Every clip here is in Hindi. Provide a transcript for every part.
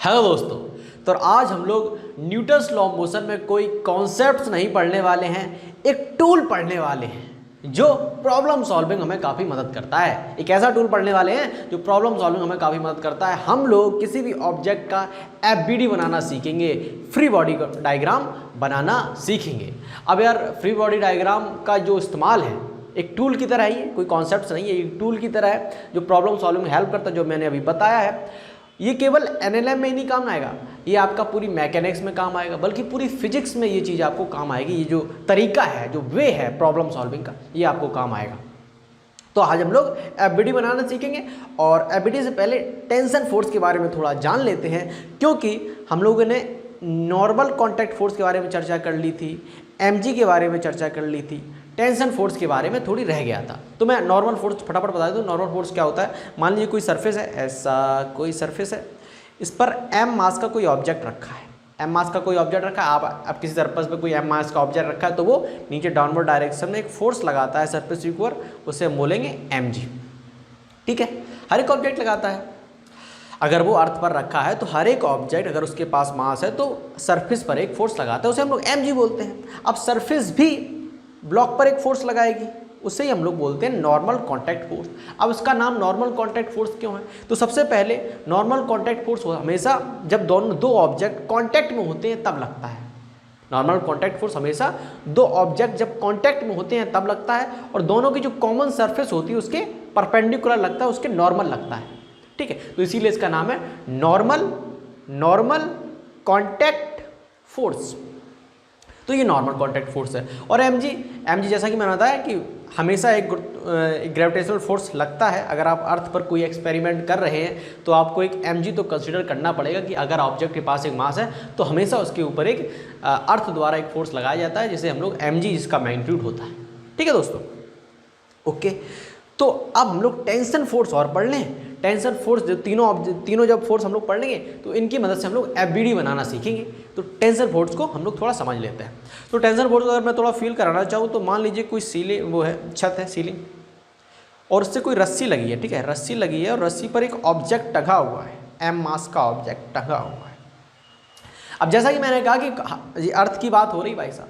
हेलो दोस्तों, तो आज हम लोग न्यूटन्स लॉ ऑफ मोशन में कोई कॉन्सेप्ट्स नहीं पढ़ने वाले हैं, एक टूल पढ़ने वाले हैं जो प्रॉब्लम सॉल्विंग हमें काफ़ी मदद करता है। एक ऐसा टूल पढ़ने वाले हैं जो प्रॉब्लम सॉल्विंग हमें काफ़ी मदद करता है। हम लोग किसी भी ऑब्जेक्ट का एफबीडी बनाना सीखेंगे, फ्री बॉडी डायग्राम बनाना सीखेंगे। अब यार फ्री बॉडी डायग्राम का जो इस्तेमाल है एक टूल की तरह ही है, कोई कॉन्सेप्ट्स नहीं है, एक टूल की तरह है जो प्रॉब्लम सॉल्विंग में हेल्प करता है, जो मैंने अभी बताया है। ये केवल एनएलएम में ही नहीं काम आएगा, ये आपका पूरी मैकेनिक्स में काम आएगा, बल्कि पूरी फिजिक्स में ये चीज़ आपको काम आएगी। ये जो तरीका है, जो वे है प्रॉब्लम सॉल्विंग का, ये आपको काम आएगा। तो आज हम लोग एफबीडी बनाना सीखेंगे और एफबीडी से पहले टेंशन फोर्स के बारे में थोड़ा जान लेते हैं, क्योंकि हम लोगों ने नॉर्मल कॉन्टैक्ट फोर्स के बारे में चर्चा कर ली थी, एमजी के बारे में चर्चा कर ली थी, टेंशन फोर्स के बारे में थोड़ी रह गया था। तो मैं नॉर्मल फोर्स फटाफट बता दूं। नॉर्मल फोर्स क्या होता है? मान लीजिए कोई सरफेस है, ऐसा कोई सरफेस है, इस पर एम मास का कोई ऑब्जेक्ट रखा है, एम मास का कोई ऑब्जेक्ट रखा है। आप किसी सरफेस पे कोई एम मास का ऑब्जेक्ट रखा है तो वो नीचे डाउनवर्ड डायरेक्शन में एक फोर्स लगाता है सरफेस के ऊपर, उसे हम बोलेंगे एम जी। ठीक है, हर एक ऑब्जेक्ट लगाता है। अगर वो अर्थ पर रखा है तो हर एक ऑब्जेक्ट, अगर उसके पास मास है तो सरफेस पर एक फोर्स लगाता है, उसे हम लोग एम जी बोलते हैं। अब सरफेस भी ब्लॉक पर एक फोर्स लगाएगी, उससे ही हम लोग बोलते हैं नॉर्मल कॉन्टैक्ट फोर्स। अब इसका नाम नॉर्मल कॉन्टैक्ट फोर्स क्यों है? तो सबसे पहले नॉर्मल कॉन्टैक्ट फोर्स हमेशा जब दो ऑब्जेक्ट कॉन्टैक्ट में होते हैं तब लगता है। नॉर्मल कॉन्टैक्ट फोर्स हमेशा दो ऑब्जेक्ट जब कॉन्टैक्ट में होते हैं तब लगता है, और दोनों की जो कॉमन सरफेस होती है उसके परपेंडिकुलर लगता है, उसके नॉर्मल लगता है। ठीक है, तो इसीलिए इसका नाम है नॉर्मल कॉन्टैक्ट फोर्स। तो ये नॉर्मल कॉन्टैक्ट फोर्स है। और एमजी जैसा कि मैंने बताया कि हमेशा एक ग्रेविटेशनल फोर्स लगता है। अगर आप अर्थ पर कोई एक्सपेरिमेंट कर रहे हैं तो आपको एक एमजी तो कंसीडर करना पड़ेगा कि अगर ऑब्जेक्ट के पास एक मास है तो हमेशा उसके ऊपर एक अर्थ द्वारा एक फोर्स लगाया जाता है, जिसे हम लोग एमजी, जिसका मैग्नीट्यूड होता है। ठीक है दोस्तों, ओके। तो अब हम लोग टेंशन फोर्स और पढ़ लें। टेंशन फोर्स जो तीनों जब फोर्स हम लोग पढ़ लेंगे तो इनकी मदद से हम लोग एफबीडी बनाना सीखेंगे। तो टेंशन फोर्स को हम लोग थोड़ा समझ लेते हैं। तो टेंशन फोर्स को अगर मैं थोड़ा फील कराना चाहूँ तो मान लीजिए कोई सीलिंग, वो है छत है, सीलिंग, और उससे कोई रस्सी लगी है। ठीक है, रस्सी लगी है और रस्सी पर एक ऑब्जेक्ट टंगा हुआ है, एम मास का ऑब्जेक्ट टंगा हुआ है। अब जैसा कि मैंने कहा कि अर्थ की बात हो रही भाई साहब,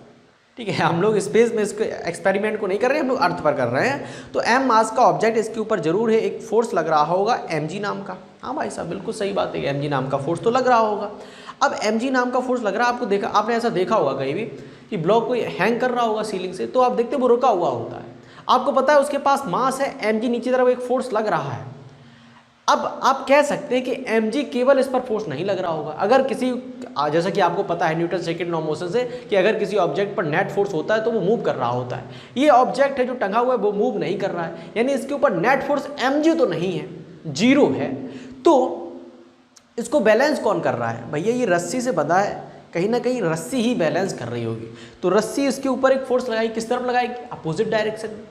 ठीक है, हम लोग स्पेस में इसके एक्सपेरिमेंट को नहीं कर रहे हैं, हम लोग अर्थ पर कर रहे हैं। तो एम मास का ऑब्जेक्ट, इसके ऊपर जरूर है एक फोर्स लग रहा होगा एम जी नाम का। हाँ भाई साहब, बिल्कुल सही बात है, एम जी नाम का फोर्स तो लग रहा होगा। अब एम जी नाम का फोर्स लग रहा है, आपने ऐसा देखा होगा कहीं भी कि ब्लॉक कोई हैंग कर रहा होगा सीलिंग से, तो आप देखते वो रुका हुआ होता है। आपको पता है उसके पास मास है एम जी, नीचे तरफ एक फोर्स लग रहा है। अब आप कह सकते हैं कि mg केवल इस पर फोर्स नहीं लग रहा होगा। अगर किसी, जैसा कि आपको पता है Newton second law of motion से, कि अगर किसी ऑब्जेक्ट पर नेट फोर्स होता है तो वो मूव कर रहा होता है। ये ऑब्जेक्ट है जो टंगा हुआ है वो मूव नहीं कर रहा है, यानी इसके ऊपर नेट फोर्स mg तो नहीं है, जीरो है। तो इसको बैलेंस कौन कर रहा है? भैया ये रस्सी से बंधा है, कहीं ना कहीं रस्सी ही बैलेंस कर रही होगी। तो रस्सी इसके ऊपर एक फोर्स लगाएगी, किस तरफ लगाएगी? अपोजिट डायरेक्शन में।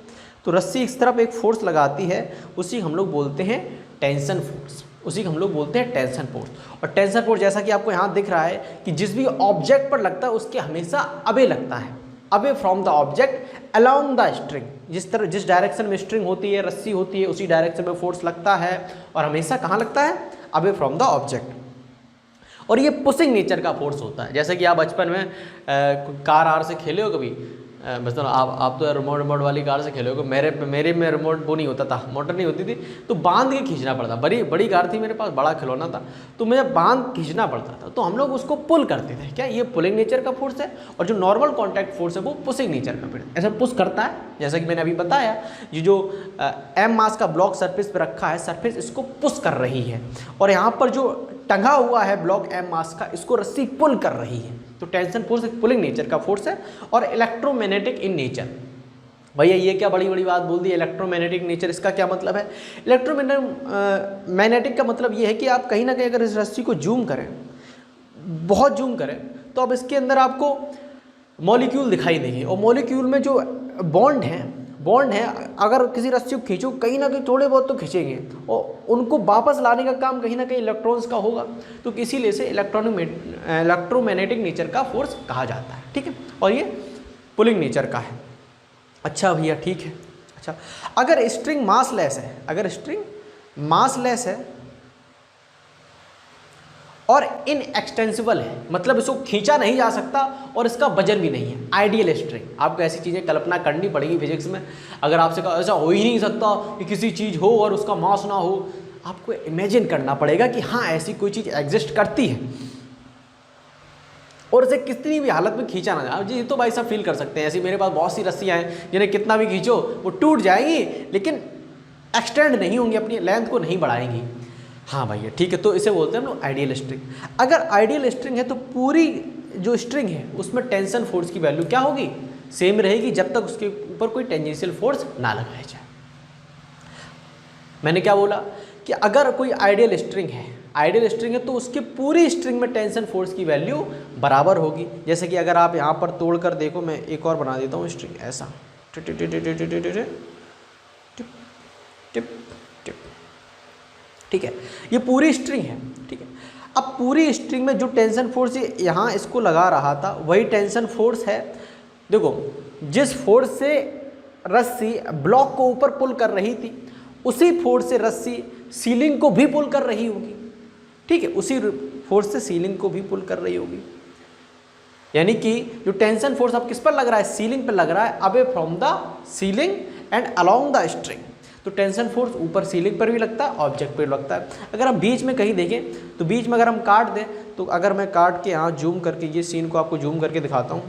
तो रस्सी इस तरफ एक फोर्स लगाती है, उसी हम लोग बोलते हैं टेंशन फोर्स, उसी को हम लोग बोलते हैं टेंशन फोर्स। और टेंशन फोर्स जैसा कि आपको यहाँ दिख रहा है कि जिस भी ऑब्जेक्ट पर लगता है उसके हमेशा अवे लगता है, away from the object along the string. जिस डायरेक्शन में स्ट्रिंग होती है, रस्सी होती है, उसी डायरेक्शन में फोर्स लगता है, और हमेशा कहाँ लगता है? Away from the object. और ये पुशिंग नेचर का फोर्स होता है। जैसे कि आप बचपन में कार आर से खेले हो कभी, मतलब आप तो रिमोट वाली कार से खेले हो। मेरे में रिमोट वो नहीं होता था, मोटर नहीं होती थी, तो बांध के खींचना पड़ता। बड़ी कार थी मेरे पास, बड़ा खिलौना था, तो मुझे बांध खींचना पड़ता था। तो हम लोग उसको पुल करते थे। क्या ये पुलिंग नेचर का फोर्स है? और जो नॉर्मल कॉन्टैक्ट फोर्स है वो पुशिंग नेचर का फोर्स, ऐसा पुश करता है। जैसा कि मैंने अभी बताया, ये जो एम मास का ब्लॉक सरफेस पर रखा है, सरफेस इसको पुश कर रही है, और यहाँ पर जो टंगा हुआ है ब्लॉक एम मास का, इसको रस्सी पुल कर रही है। तो टेंशन फोर्स एक पुलिंग नेचर का फोर्स है। और इलेक्ट्रोमैग्नेटिक इन नेचर, भैया ये क्या बड़ी बड़ी बात बोल दी, इलेक्ट्रोमैग्नेटिक नेचर, इसका क्या मतलब है? इलेक्ट्रोमैग्नेटिक का मतलब ये है कि आप कहीं ना कहीं अगर इस रस्सी को जूम करें, बहुत जूम करें, तो अब इसके अंदर आपको मॉलिक्यूल दिखाई देंगे, और मॉलिक्यूल में जो बॉन्ड है, अगर किसी रस्सी को खींचो, कहीं ना कहीं थोड़े बहुत तो खींचेंगे, और उनको वापस लाने का काम कहीं ना कहीं इलेक्ट्रॉन्स का होगा। तो इसीलिए से इलेक्ट्रोमैग्नेटिक नेचर का फोर्स कहा जाता है। ठीक है, और ये पुलिंग नेचर का है। अच्छा भैया, ठीक है। अच्छा, अगर स्ट्रिंग मासलेस है, और इनएक्सटेंसिबल है, मतलब इसको खींचा नहीं जा सकता और इसका वजन भी नहीं है। आइडियल स्ट्रिंग, आपको ऐसी चीज़ें कल्पना करनी पड़ेगी फिजिक्स में। अगर आपसे कहा ऐसा हो ही नहीं सकता कि किसी चीज़ हो और उसका मास ना हो, आपको इमेजिन करना पड़ेगा कि हाँ ऐसी कोई चीज़ एग्जिस्ट करती है और इसे कितनी भी हालत में खींचा ना जाए। जी तो भाई सब फील कर सकते हैं, ऐसी मेरे पास बहुत सी रस्सियाँ हैं जिन्हें कितना भी खींचो वो टूट जाएंगी, लेकिन एक्सटेंड नहीं होंगी, अपनी लेंथ को नहीं बढ़ाएंगी। हाँ भैया ठीक है, तो इसे बोलते हैं हम लोग आइडियल स्ट्रिंग। अगर आइडियल स्ट्रिंग है तो पूरी जो स्ट्रिंग है उसमें टेंशन फोर्स की वैल्यू क्या होगी, सेम रहेगी, जब तक उसके ऊपर कोई टेंजेंशियल फोर्स ना लगाया जाए। मैंने क्या बोला कि अगर कोई आइडियल स्ट्रिंग है तो उसकी पूरी स्ट्रिंग में टेंशन फोर्स की वैल्यू बराबर होगी। जैसे कि अगर आप यहाँ पर तोड़ कर देखो, मैं एक और बना देता हूँ स्ट्रिंग ऐसा, टिप टिप टिप टिप, ठीक है, ये पूरी स्ट्रिंग है। ठीक है, अब पूरी स्ट्रिंग में जो टेंशन फोर्स यहाँ इसको लगा रहा था वही टेंशन फोर्स है। देखो जिस फोर्स से रस्सी ब्लॉक को ऊपर पुल कर रही थी उसी फोर्स से रस्सी सीलिंग को भी पुल कर रही होगी। ठीक है, उसी फोर्स से सीलिंग को भी पुल कर रही होगी, यानी कि जो टेंशन फोर्स अब किस पर लग रहा है, सीलिंग पर लग रहा है, away from the ceiling and along the string. तो टेंशन फोर्स ऊपर सीलिंग पर भी लगता है, ऑब्जेक्ट पर लगता है। अगर हम बीच में कहीं देखें तो बीच में अगर हम काट दें, तो अगर मैं काट के यहाँ जूम करके ये सीन को आपको जूम करके दिखाता हूँ,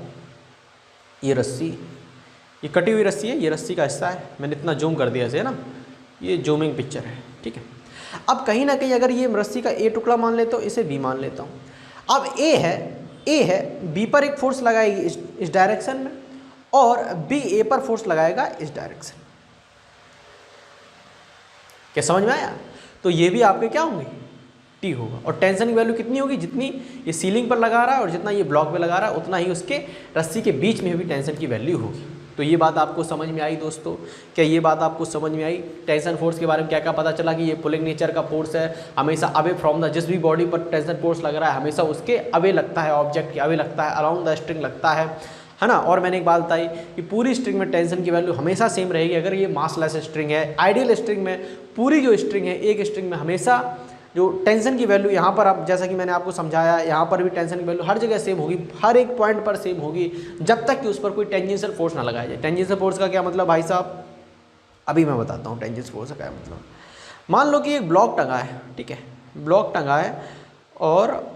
ये रस्सी, ये कटी हुई रस्सी है, ये रस्सी का हिस्सा है, मैंने इतना जूम कर दिया ऐसे ना, ये जूमिंग पिक्चर है। ठीक है, अब कहीं ना कहीं अगर ये रस्सी का ए टुकड़ा मान लेता हूँ, इसे बी मान लेता हूँ। अब ए है, बी पर एक फोर्स लगाएगी इस डायरेक्शन में और बी ए पर फोर्स लगाएगा इस डायरेक्शन। क्या समझ में आया? तो ये भी आपके क्या होंगे, टी होगा। और टेंशन की वैल्यू कितनी होगी, जितनी ये सीलिंग पर लगा रहा है और जितना ये ब्लॉक पे लगा रहा है उतना ही उसके रस्सी के बीच में भी टेंशन की वैल्यू होगी। तो ये बात आपको समझ में आई दोस्तों? क्या ये बात आपको समझ में आई? टेंशन फोर्स के बारे में क्या क्या पता चला कि ये पुलिंग नेचर का फोर्स है, हमेशा अवे फ्रॉम द, जिस भी बॉडी पर टेंशन फोर्स लग रहा है हमेशा उसके अवे लगता है, ऑब्जेक्ट के अवे लगता है, अराउंड द स्ट्रिंग लगता है ना। और मैंने एक बात बताई कि पूरी स्ट्रिंग में टेंशन की वैल्यू हमेशा सेम रहेगी। अगर ये मासलेस स्ट्रिंग है, आइडियल स्ट्रिंग में पूरी जो स्ट्रिंग है, एक स्ट्रिंग में हमेशा जो टेंशन की वैल्यू यहाँ पर, आप जैसा कि मैंने आपको समझाया, यहाँ पर भी टेंशन की वैल्यू हर जगह सेम होगी, हर एक पॉइंट पर सेम होगी, जब तक कि उस पर कोई टेंजेंशियल फोर्स ना लगाया जाए। टेंजेंशियल फोर्स का क्या मतलब भाई साहब, अभी मैं बताता हूँ टेंजेंशियल फोर्स का क्या मतलब। मान लो कि एक ब्लॉक टंगा है, ठीक है, ब्लॉक टंगा है और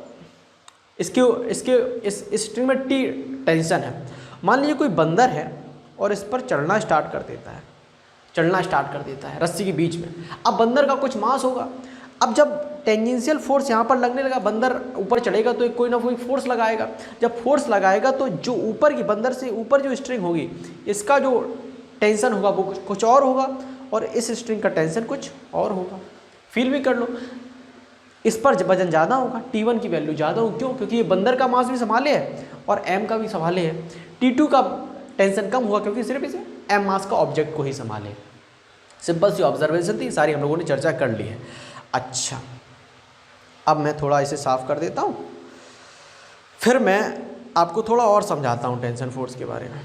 इस स्ट्रिंग में टी टेंशन है। मान लीजिए कोई बंदर है और इस पर चढ़ना स्टार्ट कर देता है रस्सी के बीच में। अब बंदर का कुछ मास होगा, अब जब टेंजेंशियल फोर्स यहाँ पर लगने लगा, बंदर ऊपर चढ़ेगा तो कोई ना कोई फोर्स लगाएगा। जब फोर्स लगाएगा तो जो ऊपर की बंदर से ऊपर जो स्ट्रिंग होगी इसका जो टेंशन होगा वो कुछ और होगा और इस स्ट्रिंग का टेंशन कुछ और होगा। फील भी कर लो, इस पर वजन ज़्यादा होगा, T1 की वैल्यू ज़्यादा होगी। क्यों? क्योंकि ये बंदर का मास भी संभाले है और M का भी संभाले है। T2 का टेंशन कम हुआ क्योंकि सिर्फ इसे M मास का ऑब्जेक्ट को ही संभाले। सिंपल सी ऑब्जर्वेशन थी, सारी हम लोगों ने चर्चा कर ली है। अच्छा, अब मैं थोड़ा इसे साफ कर देता हूँ, फिर मैं आपको थोड़ा और समझाता हूँ टेंशन फोर्स के बारे में।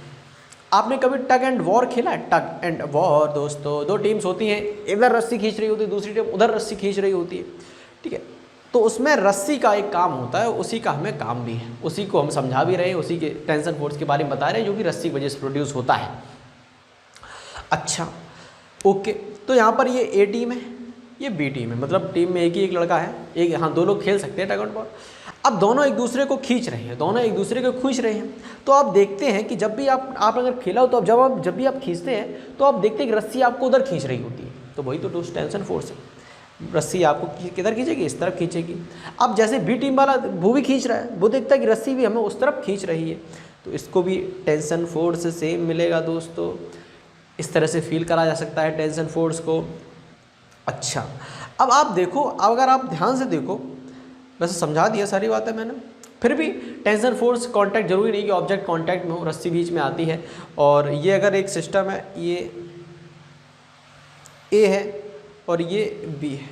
आपने कभी टग एंड वॉर खेला है? टग एंड वॉर दोस्तों, दो टीम्स होती हैं, इधर रस्सी खींच रही होती है, दूसरी टीम उधर रस्सी खींच रही होती है। ठीक है, तो उसमें रस्सी का एक काम होता है, उसी का हमें काम भी है, उसी को हम समझा भी रहे हैं, उसी के टेंशन फोर्स के बारे में बता रहे हैं जो कि रस्सी की वजह से प्रोड्यूस होता है। अच्छा ओके, तो यहाँ पर ये ए टीम है, ये बी टीम है, मतलब टीम में एक ही एक लड़का है, एक, हाँ दो लोग खेल सकते हैं टग एंड वॉर। अब दोनों एक दूसरे को खींच रहे हैं, तो आप देखते हैं कि जब भी आप अगर खेला हो तो जब भी आप खींचते हैं तो आप देखते हैं कि रस्सी आपको उधर खींच रही होती है, तो वही तो टेंशन फोर्स है। रस्सी आपको किधर खींचेगी? इस तरफ खींचेगी। अब जैसे बी टीम वाला वो भी खींच रहा है, वो देखता है कि रस्सी भी हमें उस तरफ खींच रही है, तो इसको भी टेंशन फोर्स सेम मिलेगा दोस्तों। इस तरह से फील करा जा सकता है टेंशन फोर्स को। अच्छा, अब आप देखो, अगर आप ध्यान से देखो, वैसे समझा दिया सारी बातें मैंने, फिर भी टेंशन फोर्स कांटेक्ट जरूरी नहीं कि ऑब्जेक्ट कांटेक्ट में हो, रस्सी बीच में आती है। और ये अगर एक सिस्टम है, ये ए है और ये बी है,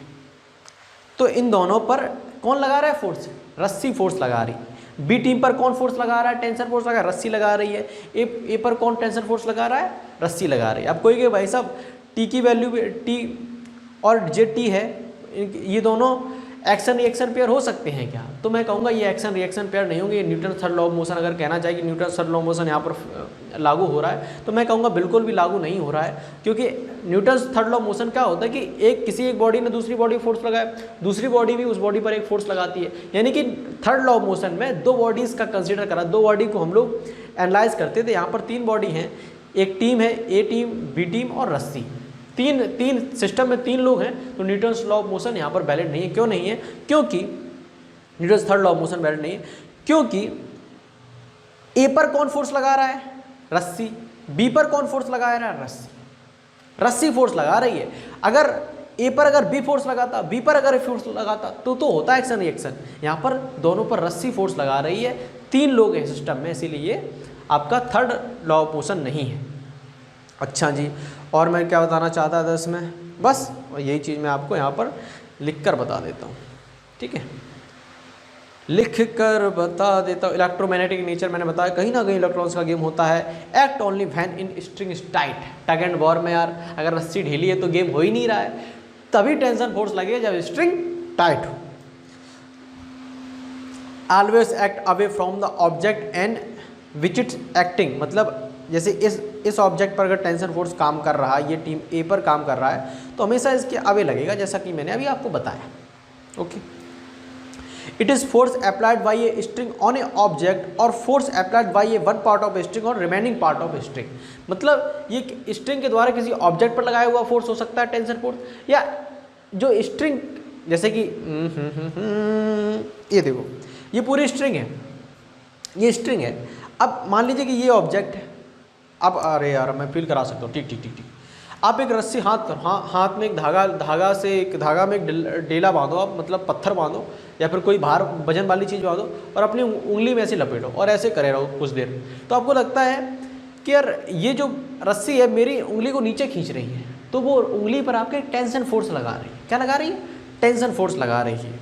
तो इन दोनों पर कौन लगा रहा है फोर्स? रस्सी फोर्स लगा रही है। बी टीम पर कौन फोर्स लगा रहा है? टेंशन फोर्स लगा, रस्सी लगा रही है। ए पर कौन टेंशन फोर्स लगा रहा है? रस्सी लगा रही है। अब कोई कहे भाई साहब टी की वैल्यू टी और जे टी है, ये दोनों एक्शन रिएक्शन पेयर हो सकते हैं क्या? तो मैं कहूँगा ये एक्शन रिएक्शन पेयर नहीं होंगे। ये Newton third law of motion अगर कहना चाहिए कि Newton third law of motion यहाँ पर लागू हो रहा है, तो मैं कहूँगा बिल्कुल भी लागू नहीं हो रहा है, क्योंकि Newton third law of motion क्या होता है कि किसी एक बॉडी ने दूसरी बॉडी फोर्स लगाया, दूसरी बॉडी भी उस बॉडी पर एक फोर्स लगाती है। यानी कि थर्ड लॉ ऑफ मोशन में दो बॉडीज़ का कंसिडर करा, दो बॉडी को हम लोग एनालाइज करते थे। यहाँ पर तीन बॉडी हैं, एक टीम है, ए टीम, बी टीम और रस्सी। तीन सिस्टम में तीन लोग हैं, तो न्यूटन्स लॉ ऑफ मोशन यहाँ पर वैलिड नहीं है। क्यों नहीं है? क्योंकि Newton's third law of motion valid नहीं है, क्योंकि ए पर कौन फोर्स लगा रहा है? रस्सी। बी पर कौन फोर्स लगा रहा है? रस्सी। रस्सी फोर्स लगा रही है। अगर ए पर अगर बी फोर्स लगाता, बी पर अगर फोर्स लगाता तो होता एक्शन रिएक्शन। यहाँ पर दोनों पर रस्सी फोर्स लगा रही है, तीन लोग हैं सिस्टम में, इसीलिए आपका थर्ड लॉ ऑफ मोशन नहीं है। अच्छा जी, और मैं क्या बताना चाहता था इसमें, बस यही चीज़ मैं आपको यहाँ पर लिख कर बता देता हूँ, ठीक है, लिख कर बता देता हूँ। इलेक्ट्रोमैग्नेटिक नेचर मैंने बताया, कहीं ना कहीं इलेक्ट्रॉन्स का गेम होता है। Act only when in string is tight. Tug and war में यार अगर रस्सी ढीली है तो गेम हो ही नहीं रहा है, तभी टेंशन फोर्स लगेगा जब स्ट्रिंग टाइट हो। Always act away from the object and which it's acting, मतलब जैसे इस ऑब्जेक्ट पर अगर टेंशन फोर्स काम कर रहा है, ये टीम ए पर काम कर रहा है, तो हमेशा इसके अवे लगेगा, जैसा कि मैंने अभी आपको बताया। Okay, it is force applied by a string on a object और force applied by a one part of string और रिमेनिंग पार्ट ऑफ स्ट्रिंग। मतलब ये स्ट्रिंग के द्वारा किसी ऑब्जेक्ट पर लगाया हुआ फोर्स हो सकता है टेंशन फोर्स, या जो स्ट्रिंग जैसे कि ये देखो, ये पूरी स्ट्रिंग है, ये स्ट्रिंग है। अब मान लीजिए कि ये ऑब्जेक्ट है, अब अरे यार मैं फील करा सकता हूँ, ठीक ठीक ठीक ठीक। आप एक रस्सी हाथ में एक धागा में एक डेला बांधो, आप मतलब पत्थर बांधो या फिर कोई भार वजन वाली चीज़ बांधो और अपनी उंगली में ऐसे लपेटो और ऐसे करे रहो कुछ देर, तो आपको लगता है कि यार ये जो रस्सी है मेरी उंगली को नीचे खींच रही है, तो वो उंगली पर आपके टेंशन फोर्स लगा रही है। क्या लगा रही है? टेंशन फोर्स लगा रही है।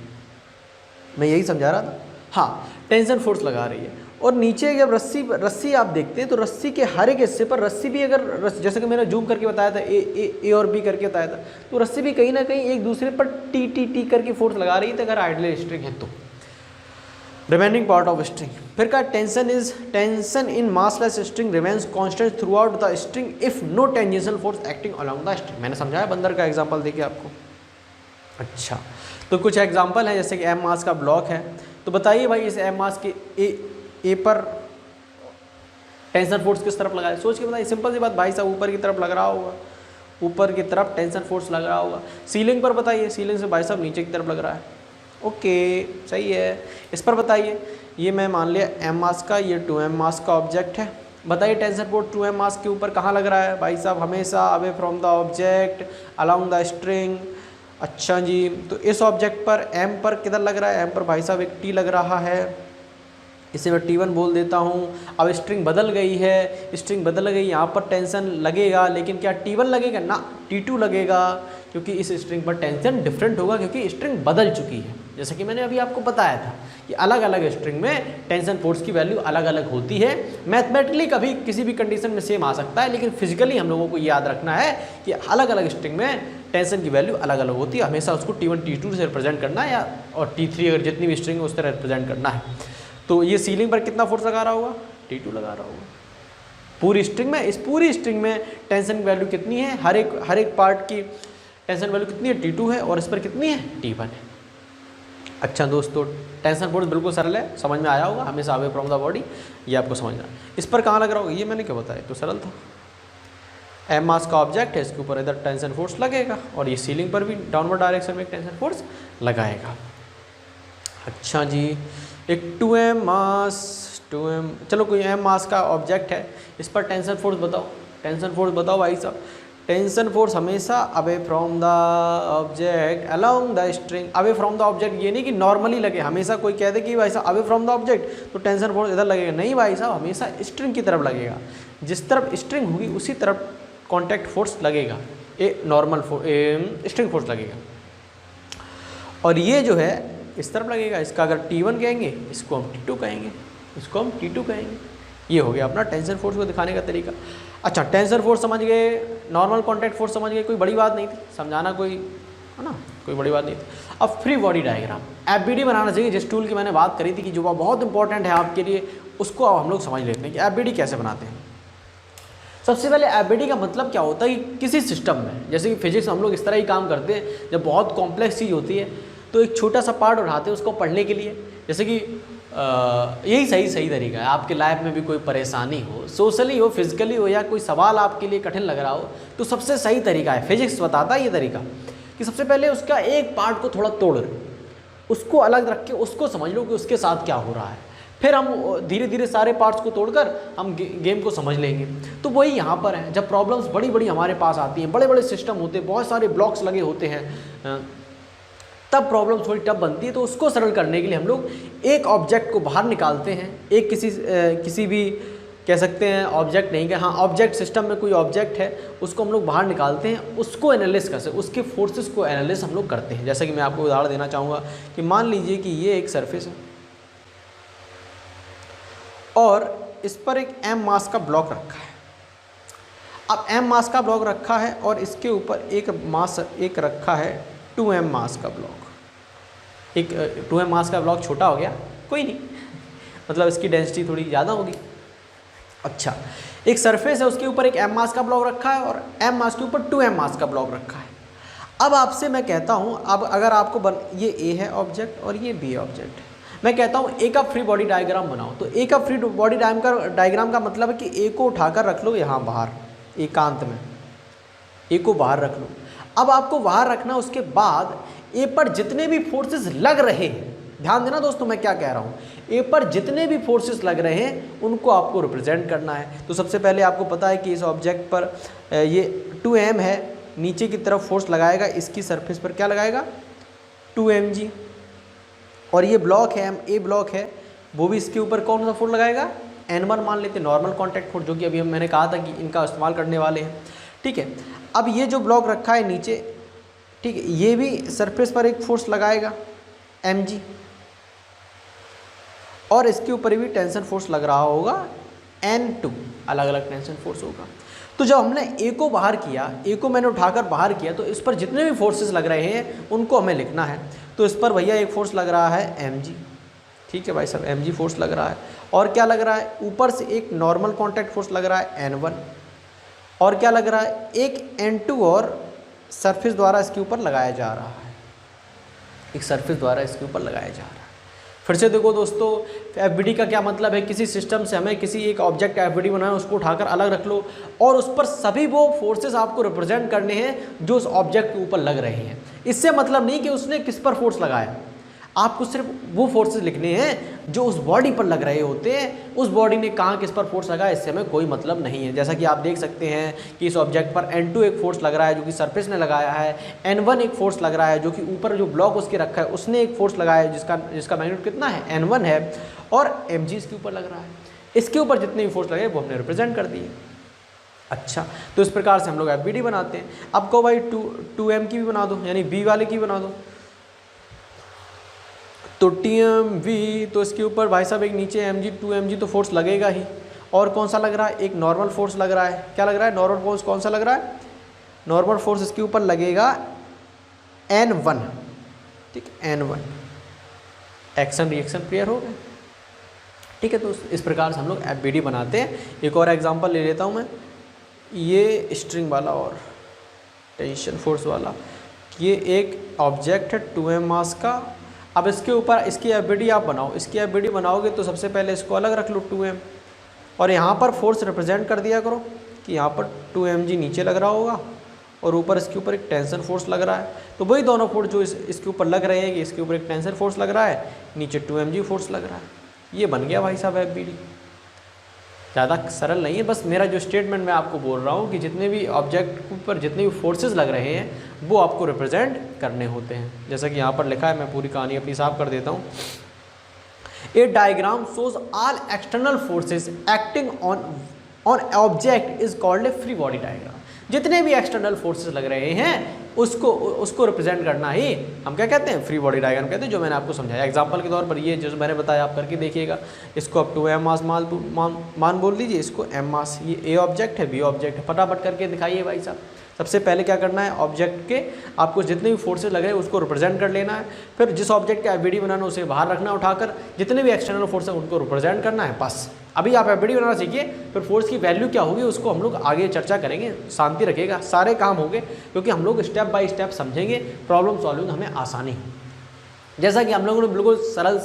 मैं यही समझा रहा था, हाँ, टेंशन फोर्स लगा रही है। और नीचे जब रस्सी आप देखते हैं तो रस्सी के हर एक हिस्से पर रस्सी भी अगर जैसे कि मैंने जूम करके बताया था, ए और बी करके बताया था, तो रस्सी भी कहीं ना कहीं एक दूसरे पर टी करके फोर्स लगा रही थी अगर आइडियल स्ट्रिंग है तो। रिमेनिंग पार्ट ऑफ स्ट्रिंग, फिर का tension in massless string remains constant throughout the string if no tangential force acting along the string. मैंने समझाया बंदर का एग्जाम्पल देखिए आपको। अच्छा, तो कुछ एग्जाम्पल हैं, जैसे कि एम मास का ब्लॉक है, तो बताइए भाई इस एम मास के ए पर टेंशन फोर्स किस तरफ लगा है? सोच के बताइए, सिंपल सी बात भाई साहब, ऊपर की तरफ लग रहा होगा, ऊपर की तरफ टेंशन फोर्स लग रहा होगा। सीलिंग पर बताइए, सीलिंग से भाई साहब नीचे की तरफ लग रहा है। ओके, सही है। इस पर बताइए, ये मैं मान लिया एम मास का, ये 2m मास का ऑब्जेक्ट है, बताइए टेंशन फोर्स 2m मास के ऊपर कहाँ लग रहा है? भाई साहब हमेशा away from the object along the string. अच्छा जी, तो इस ऑब्जेक्ट पर m पर किधर लग रहा है? m पर भाई साहब एक t लग रहा है, इसे मैं T1 बोल देता हूँ। अब स्ट्रिंग बदल गई है, स्ट्रिंग बदल गई, यहाँ पर टेंशन लगेगा, लेकिन क्या T1 लगेगा? ना, T2 लगेगा, क्योंकि इस स्ट्रिंग पर टेंशन डिफरेंट होगा, क्योंकि स्ट्रिंग बदल चुकी है। जैसे कि मैंने अभी आपको बताया था कि अलग अलग स्ट्रिंग में टेंशन फोर्स की वैल्यू अलग अलग होती है। मैथमेटिकली कभी किसी भी कंडीशन में सेम आ सकता है, लेकिन फिजिकली हम लोगों को याद रखना है कि अलग अलग स्ट्रिंग में टेंशन की वैल्यू अलग अलग होती है। हमेशा उसको T1 T2 से रिप्रेजेंट करना है, या और T3 अगर जितनी भी स्ट्रिंग है उस तरह रिप्रेजेंट करना है। तो ये सीलिंग पर कितना फोर्स लगा रहा होगा? T2 लगा रहा होगा पूरी स्ट्रिंग में। इस पूरी स्ट्रिंग में टेंशन की वैल्यू कितनी है? हर एक पार्ट की टेंशन वैल्यू कितनी है? T2 है, और इस पर कितनी है? T1 है। अच्छा दोस्तों, टेंशन फोर्स बिल्कुल सरल है, समझ में आया होगा, हमेशा अवे फ्रॉम द बॉडी, ये आपको समझना है। इस पर कहाँ लग रहा होगा? ये मैंने क्या बताया, तो सरल था। एम मास का ऑब्जेक्ट है, इसके ऊपर इधर टेंशन फोर्स लगेगा, और ये सीलिंग पर भी डाउनवर्ड डायरेक्शन में एक टेंशन फोर्स लगाएगा। अच्छा जी, एक 2m मास, चलो कोई m मास का ऑब्जेक्ट है, इस पर टेंशन फोर्स बताओ, टेंशन फोर्स बताओ भाई साहब। टेंशन फोर्स हमेशा away from the object along the string. Away from the object ये नहीं कि नॉर्मली लगे, हमेशा कोई कह दे कि भाई साहब अवे फ्रॉम द ऑब्जेक्ट तो टेंशन फोर्स इधर लगेगा, नहीं भाई साहब, हमेशा स्ट्रिंग की तरफ लगेगा। जिस तरफ स्ट्रिंग होगी उसी तरफ कॉन्टैक्ट फोर्स लगेगा, ए नॉर्मल स्ट्रिंग फोर्स लगेगा। और ये जो है इस तरफ लगेगा, इसका अगर T1 कहेंगे, इसको हम T2 कहेंगे, इसको हम T2 कहेंगे। ये हो गया अपना टेंशन फोर्स को दिखाने का तरीका। अच्छा, टेंशन फोर्स समझ गए, नॉर्मल कॉन्टैक्ट फोर्स समझ गए, कोई बड़ी बात नहीं थी, समझाना कोई है ना, कोई बड़ी बात नहीं थी। अब फ्री बॉडी डायग्राम एफबीडी बनाना चाहिए, जिस टूल की मैंने बात करी थी कि जो बहुत इंपॉर्टेंट है आपके लिए, उसको अब हम लोग समझ लेते हैं कि एफबीडी कैसे बनाते हैं। सबसे पहले एफबीडी का मतलब क्या होता है कि किसी सिस्टम में, जैसे कि फिजिक्स हम लोग इस तरह ही काम करते हैं, जब बहुत कॉम्प्लेक्स चीज़ होती है तो एक छोटा सा पार्ट उठाते हैं उसको पढ़ने के लिए। जैसे कि यही सही तरीका है। आपके लाइफ में भी कोई परेशानी हो, सोशली हो, फिजिकली हो, या कोई सवाल आपके लिए कठिन लग रहा हो, तो सबसे सही तरीका है, फिजिक्स बताता है ये तरीका, कि सबसे पहले उसका एक पार्ट को थोड़ा तोड़ उसको अलग रख के उसको समझ लो कि उसके साथ क्या हो रहा है, फिर हम धीरे धीरे सारे पार्ट्स को तोड़कर हम गेम को समझ लेंगे। तो वही यहाँ पर है, जब प्रॉब्लम्स बड़ी बड़ी हमारे पास आती हैं, बड़े बड़े सिस्टम होते हैं, बहुत सारे ब्लॉक्स लगे होते हैं, तब प्रॉब्लम थोड़ी टफ बनती है। तो उसको सरल करने के लिए हम लोग एक ऑब्जेक्ट को बाहर निकालते हैं, एक किसी भी कह सकते हैं ऑब्जेक्ट नहीं, हाँ ऑब्जेक्ट, सिस्टम में कोई ऑब्जेक्ट है उसको हम लोग बाहर निकालते हैं, उसको एनालिसिस करते हैं, उसके फोर्सेस को एनालिसिस हम लोग करते हैं। जैसा कि मैं आपको उदाहरण देना चाहूँगा कि मान लीजिए कि ये एक सरफेस है और इस पर एक m मास का ब्लॉक रखा है। अब m मास का ब्लॉक रखा है और इसके ऊपर एक रखा है 2m मास का ब्लॉक। एक 2m मास का ब्लॉक छोटा हो गया, कोई नहीं, मतलब इसकी डेंसिटी थोड़ी ज़्यादा होगी। अच्छा, एक सरफेस है, उसके ऊपर एक m मास का ब्लॉक रखा है और m मास के ऊपर 2m मास का ब्लॉक रखा है। अब आपसे मैं कहता हूँ, अब अगर आपको ये A है ऑब्जेक्ट और ये B ऑब्जेक्ट है, मैं कहता हूँ ए का फ्री बॉडी डायग्राम बनाओ। तो ए का फ्री बॉडी डायग्राम का मतलब है कि ए को उठाकर रख लो यहाँ बाहर, एकांत में ए को बाहर रख लो। अब आपको बाहर रखना, उसके बाद ए पर जितने भी फोर्सेस लग रहे हैं, ध्यान देना दोस्तों मैं क्या कह रहा हूँ, ए पर जितने भी फोर्सेस लग रहे हैं उनको आपको रिप्रेजेंट करना है। तो सबसे पहले आपको पता है कि इस ऑब्जेक्ट पर ये 2m है, नीचे की तरफ फोर्स लगाएगा, इसकी सरफेस पर क्या लगाएगा 2mg, और ये ब्लॉक है ए ब्लॉक है, वो भी इसके ऊपर कौन सा फोर्स लगाएगा N1 मान लेते, नॉर्मल कॉन्टैक्ट फोर्स, जो कि अभी मैंने कहा था कि इनका इस्तेमाल करने वाले हैं। ठीक है, अब ये जो ब्लॉक रखा है नीचे, ठीक है, ये भी सरफेस पर एक फोर्स लगाएगा mg, और इसके ऊपर भी टेंशन फोर्स लग रहा होगा N2, अलग अलग टेंशन फोर्स होगा। तो जब हमने ए को बाहर किया, ए को मैंने उठाकर बाहर किया, तो इस पर जितने भी फोर्सेस लग रहे हैं उनको हमें लिखना है। तो इस पर भैया एक फोर्स लग रहा है mg, ठीक है भाई साहब, mg फोर्स लग रहा है, और क्या लग रहा है, ऊपर से एक नॉर्मल कॉन्टैक्ट फोर्स लग रहा है N1, और क्या लग रहा है, एक N2 और सरफेस द्वारा इसके ऊपर लगाया जा रहा है, एक सरफेस द्वारा इसके ऊपर लगाया जा रहा है। फिर से देखो दोस्तों, एफबीडी का क्या मतलब है, किसी सिस्टम से हमें किसी एक ऑब्जेक्ट का एफबीडी बनाना, उसको उठाकर अलग रख लो और उस पर सभी वो फोर्सेस आपको रिप्रेजेंट करने हैं जो उस ऑब्जेक्ट के ऊपर लग रहे हैं। इससे मतलब नहीं कि उसने किस पर फोर्स लगाया, आपको सिर्फ वो फोर्सेस लिखने हैं जो उस बॉडी पर लग रहे होते हैं। उस बॉडी ने कहाँ किस पर फोर्स लगाया, इससे हमें कोई मतलब नहीं है। जैसा कि आप देख सकते हैं कि इस ऑब्जेक्ट पर N2 एक फोर्स लग रहा है जो कि सरफेस ने लगाया है, N1 एक फोर्स लग रहा है जो कि ऊपर जो ब्लॉक उसके रखा है उसने एक फोर्स लगाया है जिसका मैग्नीट्यूड कितना है N1 है, और mg इसके ऊपर लग रहा है। इसके ऊपर जितने भी फोर्स लगे वो हमने रिप्रेजेंट कर दिए। अच्छा, तो इस प्रकार से हम लोग एफबीडी बनाते हैं। अब कहो भाई 2m की भी बना दो, यानी b वाले की बना दो। तो TMV, तो इसके ऊपर भाई साहब एक नीचे mg 2mg तो फोर्स लगेगा ही, और कौन सा लग रहा है, एक नॉर्मल फोर्स लग रहा है। क्या लग रहा है, नॉर्मल फोर्स कौन सा लग रहा है, नॉर्मल फोर्स इसके ऊपर लगेगा N1, ठीक, N1। एक्शन रिएक्शन क्लियर हो गया, ठीक है। तो इस प्रकार से हम लोग एफबीडी बनाते हैं। एक और एग्जांपल ले लेता हूँ मैं, ये स्ट्रिंग वाला और टेंशन फोर्स वाला, ये एक ऑब्जेक्ट है 2m मास का। अब इसके ऊपर इसकी एफबीडी आप बनाओ, इसकी एफबीडी बनाओगे तो सबसे पहले इसको अलग रख लो 2m, और यहाँ पर फोर्स रिप्रेजेंट कर दिया करो कि यहाँ पर 2mg नीचे लग रहा होगा और ऊपर इसके ऊपर एक टेंशन फोर्स लग रहा है। तो वही दोनों फोर्स जो इसके ऊपर लग रहे हैं कि इसके ऊपर एक टेंशन फोर्स लग रहा है, नीचे 2mg फोर्स लग रहा है। ये बन गया भाई साहब एफबीडी। ज़्यादा सरल नहीं है, बस मेरा जो स्टेटमेंट मैं आपको बोल रहा हूँ कि जितने भी ऑब्जेक्ट पर जितने भी फोर्सेस लग रहे हैं वो आपको रिप्रेजेंट करने होते हैं। जैसा कि यहाँ पर लिखा है, मैं पूरी कहानी अपनी साफ कर देता हूँ। A diagram shows all external forces acting on object is called a free body diagram. जितने भी एक्सटर्नल फोर्सेस लग रहे हैं उसको रिप्रेजेंट करना ही हम क्या कहते हैं, फ्री बॉडी डायग्राम कहते हैं, जो मैंने आपको समझाया। एग्जांपल के तौर पर ये जो मैंने बताया आप करके देखिएगा। इसको आप 2m मास मान बोल दीजिए, इसको m मास। ये a ऑब्जेक्ट है, b ऑब्जेक्ट है, फटाफट करके दिखाइए भाई साहब। सबसे पहले क्या करना है, ऑब्जेक्ट के आपको जितने भी फोर्सेज लग रहे हैं उसको रिप्रेजेंट कर लेना है। फिर जिस ऑब्जेक्ट का एफबीडी बनाना उसे बाहर रखना उठाकर, जितने भी एक्सटर्नल फोर्स है उनको रिप्रेजेंट करना है। बस अभी आप एफबीडी बनाना सीखिए, फिर फोर्स की वैल्यू क्या होगी उसको हम लोग आगे चर्चा करेंगे। शांति रखिएगा, सारे काम होंगे क्योंकि हम लोग स्टेप बाय स्टेप समझेंगे, प्रॉब्लम सॉल्विंग हमें आसानी। जैसा कि हम लोगों ने बिल्कुल सरल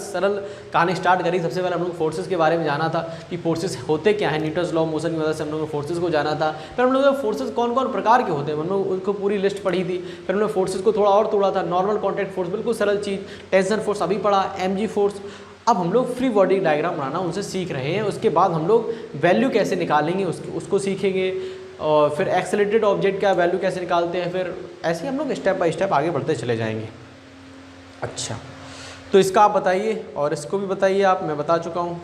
कहानी स्टार्ट करी। सबसे पहले हम लोग फोर्सेस के बारे में जाना था कि फोर्सेस होते क्या है, न्यूटन्स लॉ ऑफ मोशन की मदद से हम लोगों ने फोर्सेस को जाना था। फिर हम लोगों ने फोर्सेस कौन कौन प्रकार के होते हैं हम लोग उनको पूरी लिस्ट पढ़ी थी। फिर हमने फोर्सेस को थोड़ा और तोड़ा था, नॉर्मल कॉन्टैक्ट फोर्स बिल्कुल सरल चीज़, टेंशन फोर्स अभी पढ़ा, mg फोर्स। अब हम लोग फ्री बॉडी डायग्राम बनाना उनसे सीख रहे हैं। उसके बाद हम लोग वैल्यू कैसे निकालेंगे उसको सीखेंगे, और फिर एक्सेलरेटेड ऑब्जेक्ट का वैल्यू कैसे निकालते हैं। फिर ऐसे ही हम लोग स्टेप बाय स्टेप आगे बढ़ते चले जाएंगे। अच्छा, तो इसका आप बताइए और इसको भी बताइए आप, मैं बता चुका हूँ।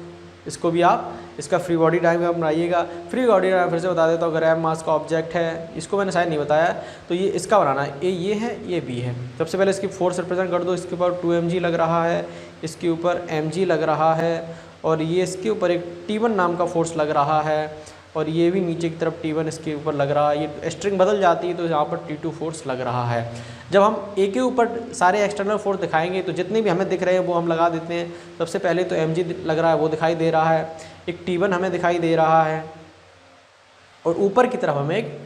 इसको भी आप इसका फ्री बॉडी डायग्राम बनाइएगा। फ्री बॉडी डायग्राम फिर से बता देता हूँ। अगर m मास का ऑब्जेक्ट है, इसको मैंने शायद नहीं बताया, तो ये इसका बनाना है। ये है, ये b है। सबसे पहले इसकी फोर्स रिप्रेजेंट कर दो। इसके ऊपर 2mg लग रहा है, इसके ऊपर mg लग रहा है, और ये इसके ऊपर एक T1 नाम का फोर्स लग रहा है, और ये भी नीचे की तरफ T1 इसके ऊपर लग रहा है। ये स्ट्रिंग बदल जाती है तो यहाँ पर T2 फोर्स लग रहा है। जब हम ए के ऊपर सारे एक्सटर्नल फोर्स दिखाएंगे तो जितने भी हमें दिख रहे हैं वो हम लगा देते हैं। सबसे पहले तो mg लग रहा है, वो दिखाई दे रहा है, एक T1 हमें दिखाई दे रहा है, और ऊपर की तरफ हमें एक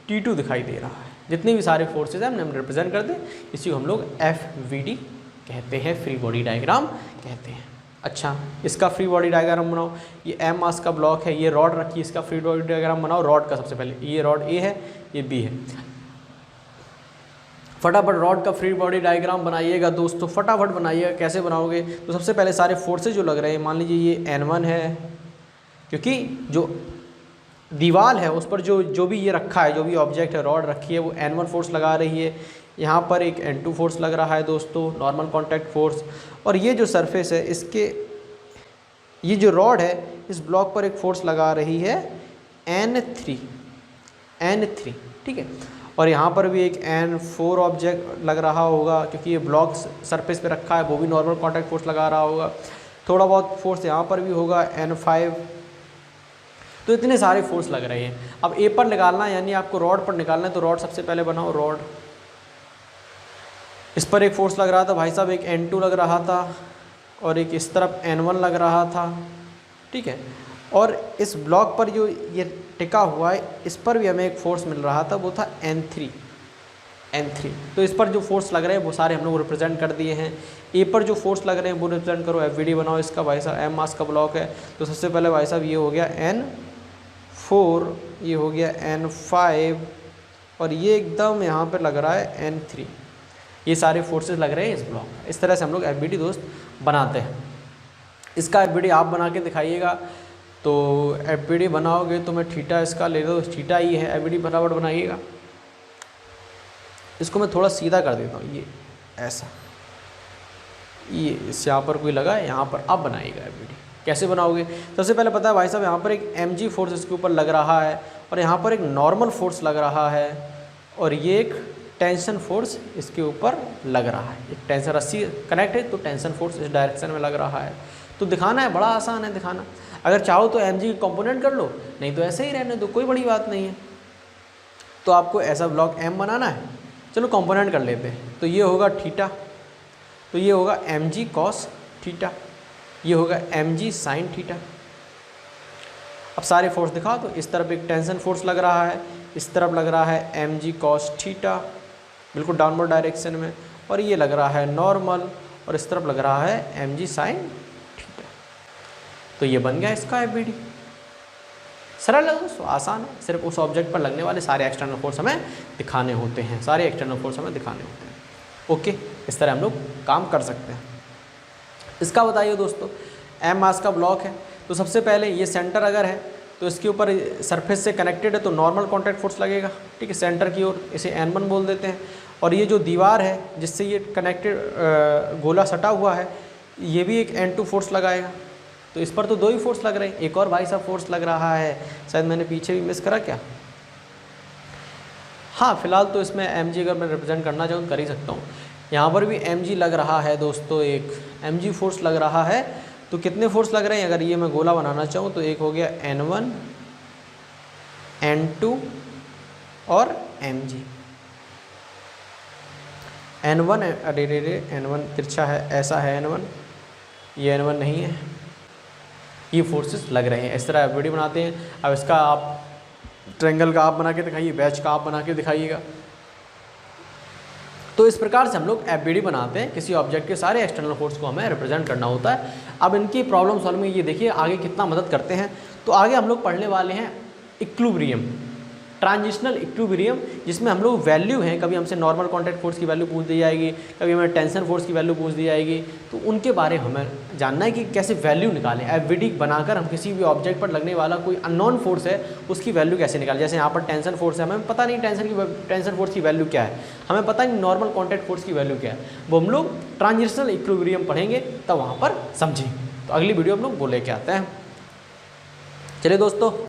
T2 दिखाई दे रहा है। जितने भी सारे फोर्सेज हैं हम रिप्रेजेंट कर दें, इसी को हम लोग FVD कहते हैं, फ्री बॉडी डायग्राम कहते हैं। अच्छा, इसका फ्री बॉडी डायग्राम बनाओ। ये m मास का ब्लॉक है, ये रॉड रखिए, इसका फ्री बॉडी डायग्राम बनाओ। रॉड का सबसे पहले, ये रॉड A है, ये B है। फटाफट रॉड का फ्री बॉडी डायग्राम बनाइएगा दोस्तों, फटाफट बनाइएगा। कैसे बनाओगे, तो सबसे पहले सारे फोर्सेज जो लग रहे हैं, मान लीजिए ये N1 है, क्योंकि जो दीवार है उस पर जो भी ये रखा है, जो भी ऑब्जेक्ट है, रॉड रखी है, वो N1 फोर्स लगा रही है। यहाँ पर एक N2 फोर्स लग रहा है दोस्तों, नॉर्मल कॉन्टैक्ट फोर्स। और ये जो सरफेस है, इसके ये जो रॉड है, इस ब्लॉक पर एक फोर्स लगा रही है N3, ठीक है। और यहाँ पर भी एक N4 ऑब्जेक्ट लग रहा होगा, क्योंकि ये ब्लॉक सरफेस पे रखा है, वो भी नॉर्मल कॉन्टैक्ट फोर्स लगा रहा होगा। थोड़ा बहुत फोर्स यहाँ पर भी होगा, N5। तो इतने सारे फोर्स लग रहे हैं। अब ए पर निकालना है, यानी आपको रॉड पर निकालना है, तो रॉड सबसे पहले बनाओ। रॉड, इस पर एक फोर्स लग रहा था भाई साहब, एक N2 लग रहा था, और एक इस तरफ N1 लग रहा था, ठीक है। और इस ब्लॉक पर जो ये टिका हुआ है, इस पर भी हमें एक फोर्स मिल रहा था, वो था N3। तो इस पर जो फोर्स लग रहे हैं वो सारे हम लोग रिप्रेजेंट कर दिए हैं। ए पर जो फोर्स लग रहे हैं वो रिप्रेजेंट करो। FVD बनाओ इसका भाई साहब, m मास का ब्लॉक है, तो सबसे पहले भाई साहब ये हो गया N4, ये हो गया N5, और ये एकदम यहाँ पर लग रहा है N3। ये सारे फोर्सेस लग रहे हैं इस ब्लॉक में। इस तरह से हम लोग FVD दोस्त बनाते हैं। इसका FVD आप बना के दिखाइएगा। तो FVD बनाओगे तो मैं थीटा इसका ले लो, थीटा ही है। FVD फटाफट बनाइएगा। इसको मैं थोड़ा सीधा कर देता हूँ, ये ऐसा, ये इस यहाँ पर कोई लगा है, यहाँ पर आप बनाइएगा FVD। कैसे बनाओगे, सबसे पहले पता है भाई साहब, यहाँ पर एक mg फोर्स इसके ऊपर लग रहा है, और यहाँ पर एक नॉर्मल फोर्स लग रहा है, और ये एक टेंशन फोर्स इसके ऊपर लग रहा है। एक टेंशन रस्सी कनेक्ट है तो टेंशन फोर्स इस डायरेक्शन में लग रहा है। तो दिखाना है, बड़ा आसान है दिखाना। अगर चाहो तो mg कंपोनेंट कर लो, नहीं तो ऐसे ही रहने दो, कोई बड़ी बात नहीं है। तो आपको ऐसा ब्लॉक m बनाना है, चलो कंपोनेंट कर लेते हैं। तो ये होगा थीटा, तो ये होगा mg cos थीटा, ये होगा mg sin थीटा। अब सारे फोर्स दिखाओ, तो इस तरफ एक टेंशन फोर्स लग रहा है, इस तरफ लग रहा है mg cos थीटा, बिल्कुल डाउनवर्ड डायरेक्शन में, और ये लग रहा है नॉर्मल, और इस तरफ लग रहा है mg sin थीटा। तो ये बन गया इसका FVD। सरल है दोस्तों, आसान है। सिर्फ उस ऑब्जेक्ट पर लगने वाले सारे एक्सटर्नल फोर्स हमें दिखाने होते हैं, सारे एक्सटर्नल फोर्स हमें दिखाने होते हैं। ओके, इस तरह हम लोग काम कर सकते हैं। इसका बताइए दोस्तों, m मास का ब्लॉक है, तो सबसे पहले ये सेंटर अगर है तो इसके ऊपर सरफेस से कनेक्टेड है तो नॉर्मल कॉन्टैक्ट फोर्स लगेगा, ठीक है, सेंटर की ओर, इसे N1 बोल देते हैं। और ये जो दीवार है जिससे ये कनेक्टेड गोला सटा हुआ है, ये भी एक N2 फोर्स लगाएगा। तो इस पर तो दो ही फोर्स लग रहे हैं, एक और भाई साहब फोर्स लग रहा है, शायद मैंने पीछे भी मिस करा क्या। हाँ, फिलहाल तो इसमें mg अगर मैं रिप्रेजेंट करना चाहूँ तो कर ही सकता हूँ। यहाँ पर भी mg लग रहा है दोस्तों, एक mg फोर्स लग रहा है। तो कितने फोर्स लग रहे हैं, अगर ये मैं गोला बनाना चाहूँ तो एक हो गया N1, N2, और mg। n1 अरे n1 तिरछा है, ऐसा है n1, ये n1 नहीं है, ये फोर्सेस लग रहे हैं। इस तरह FBD बनाते हैं। अब इसका आप ट्रायंगल का आप बना के दिखाइए, बैच का आप बना के दिखाइएगा। तो इस प्रकार से हम लोग FBD बनाते हैं। किसी ऑब्जेक्ट के सारे एक्सटर्नल फोर्स को हमें रिप्रेजेंट करना होता है। अब इनकी प्रॉब्लम सॉल्व में ये देखिए आगे कितना मदद करते हैं। तो आगे हम लोग पढ़ने वाले हैं इक्विलिब्रियम, ट्रांजिशनल इक्विलिब्रियम, जिसमें हम लोग वैल्यू हैं, कभी हमसे नॉर्मल कॉन्टैक्ट फोर्स की वैल्यू पूछ दी जाएगी, कभी हमें टेंशन फोर्स की वैल्यू पूछ दी जाएगी। तो उनके बारे में हमें जानना है कि कैसे वैल्यू निकालें। FBD बनाकर हम किसी भी ऑब्जेक्ट पर लगने वाला कोई अननोन फोर्स है उसकी वैल्यू कैसे निकालें। जैसे यहाँ पर टेंशन फोर्स है, हमें पता नहीं टेंशन फोर्स की वैल्यू क्या है, हमें पता नहीं नॉर्मल कॉन्टैक्ट फोर्स की वैल्यू क्या है, वो हम लोग ट्रांजिशनल इक्विलिब्रियम पढ़ेंगे तब वहाँ पर समझें। तो अगली वीडियो हम लोग वो लेके आते हैं। चलिए दोस्तों।